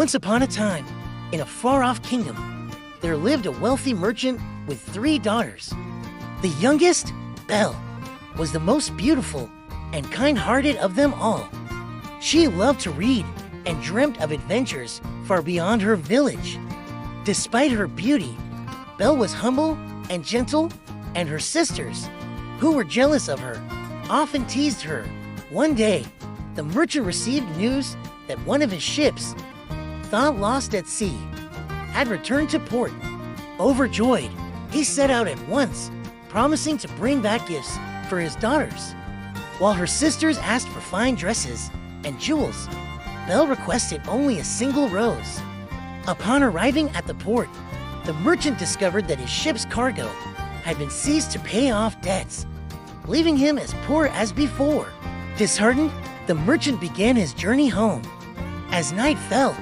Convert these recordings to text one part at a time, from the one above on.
Once upon a time, in a far-off kingdom, there lived a wealthy merchant with 3 daughters. The youngest, Belle, was the most beautiful and kind-hearted of them all. She loved to read and dreamt of adventures far beyond her village. Despite her beauty, Belle was humble and gentle, and her sisters, who were jealous of her, often teased her. One day, the merchant received news that one of his ships, thought lost at sea, had returned to port. Overjoyed, he set out at once, promising to bring back gifts for his daughters. While her sisters asked for fine dresses and jewels, Belle requested only a single rose. Upon arriving at the port, the merchant discovered that his ship's cargo had been seized to pay off debts, leaving him as poor as before. Disheartened, the merchant began his journey home. As night fell,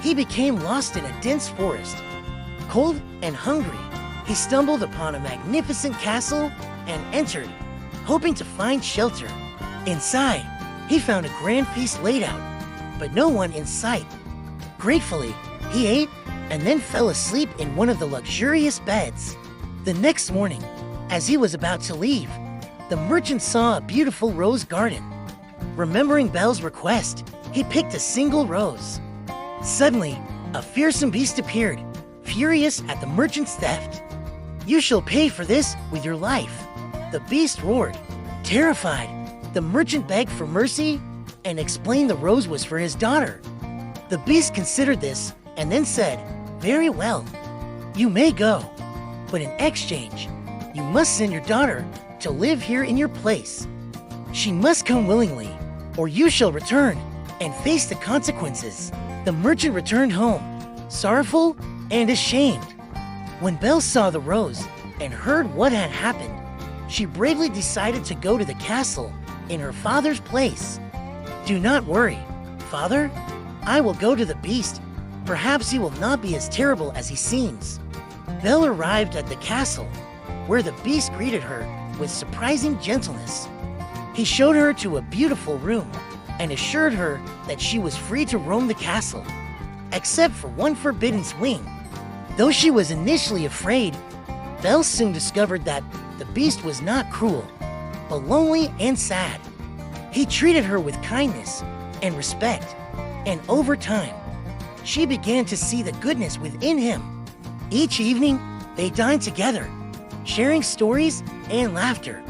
he became lost in a dense forest. Cold and hungry, he stumbled upon a magnificent castle and entered, hoping to find shelter. Inside, he found a grand feast laid out, but no one in sight. Gratefully, he ate and then fell asleep in one of the luxurious beds. The next morning, as he was about to leave, the merchant saw a beautiful rose garden. Remembering Belle's request, he picked a single rose. Suddenly, a fearsome beast appeared, furious at the merchant's theft. "You shall pay for this with your life," the beast roared. Terrified, the merchant begged for mercy and explained the rose was for his daughter. The beast considered this and then said, "Very well, you may go, but in exchange, you must send your daughter to live here in your place. She must come willingly, or you shall return and face the consequences." The merchant returned home, sorrowful and ashamed. When Belle saw the rose and heard what had happened, she bravely decided to go to the castle in her father's place. "Do not worry, father. I will go to the beast. Perhaps he will not be as terrible as he seems." Belle arrived at the castle, where the beast greeted her with surprising gentleness. He showed her to a beautiful room and assured her that she was free to roam the castle, except for one forbidden swing. Though she was initially afraid, Belle soon discovered that the beast was not cruel, but lonely and sad. He treated her with kindness and respect, and over time, she began to see the goodness within him. Each evening, they dined together, sharing stories and laughter.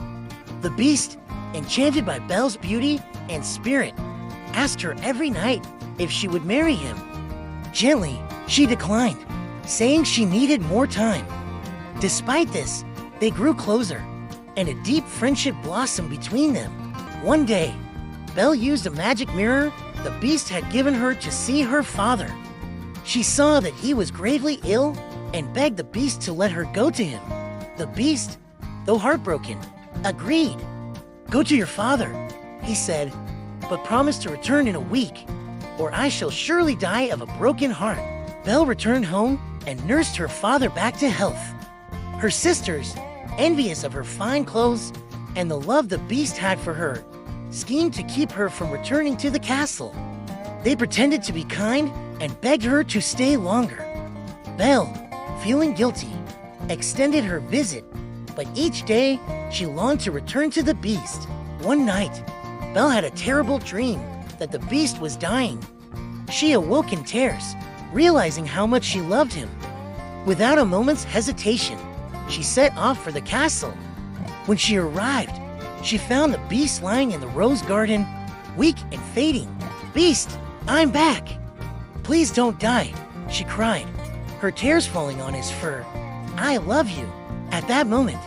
The beast, enchanted by Belle's beauty and spirit, asked her every night if she would marry him. Gently, she declined, saying she needed more time. Despite this, they grew closer, and a deep friendship blossomed between them. One day, Belle used a magic mirror the beast had given her to see her father. She saw that he was gravely ill and begged the beast to let her go to him. The beast, though heartbroken, agreed. "Go to your father," he said, "but promise to return in a week, or I shall surely die of a broken heart." Belle returned home and nursed her father back to health. Her sisters, envious of her fine clothes and the love the beast had for her, schemed to keep her from returning to the castle. They pretended to be kind and begged her to stay longer. Belle, feeling guilty, extended her visit, but each day she longed to return to the beast. One night, Belle had a terrible dream that the beast was dying. She awoke in tears, realizing how much she loved him. Without a moment's hesitation, she set off for the castle. When she arrived, she found the beast lying in the rose garden, weak and fading. "Beast, I'm back! Please don't die," she cried, her tears falling on his fur. "I love you." At that moment,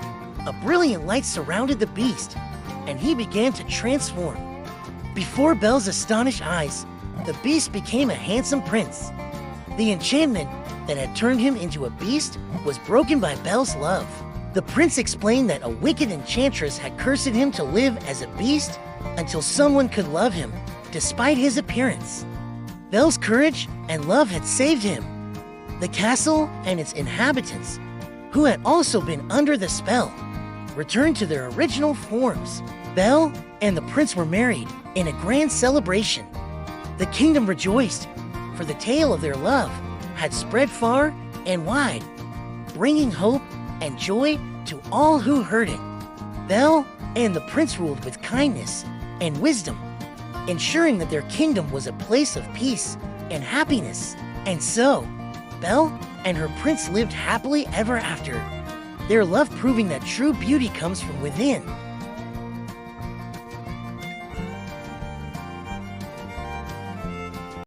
a brilliant light surrounded the beast, and he began to transform. Before Belle's astonished eyes, the beast became a handsome prince. The enchantment that had turned him into a beast was broken by Belle's love. The prince explained that a wicked enchantress had cursed him to live as a beast until someone could love him, despite his appearance. Belle's courage and love had saved him. The castle and its inhabitants, who had also been under the spell, returned to their original forms. Belle and the prince were married in a grand celebration. The kingdom rejoiced, for the tale of their love had spread far and wide, bringing hope and joy to all who heard it. Belle and the prince ruled with kindness and wisdom, ensuring that their kingdom was a place of peace and happiness. And so, Belle and her prince lived happily ever after, their love proving that true beauty comes from within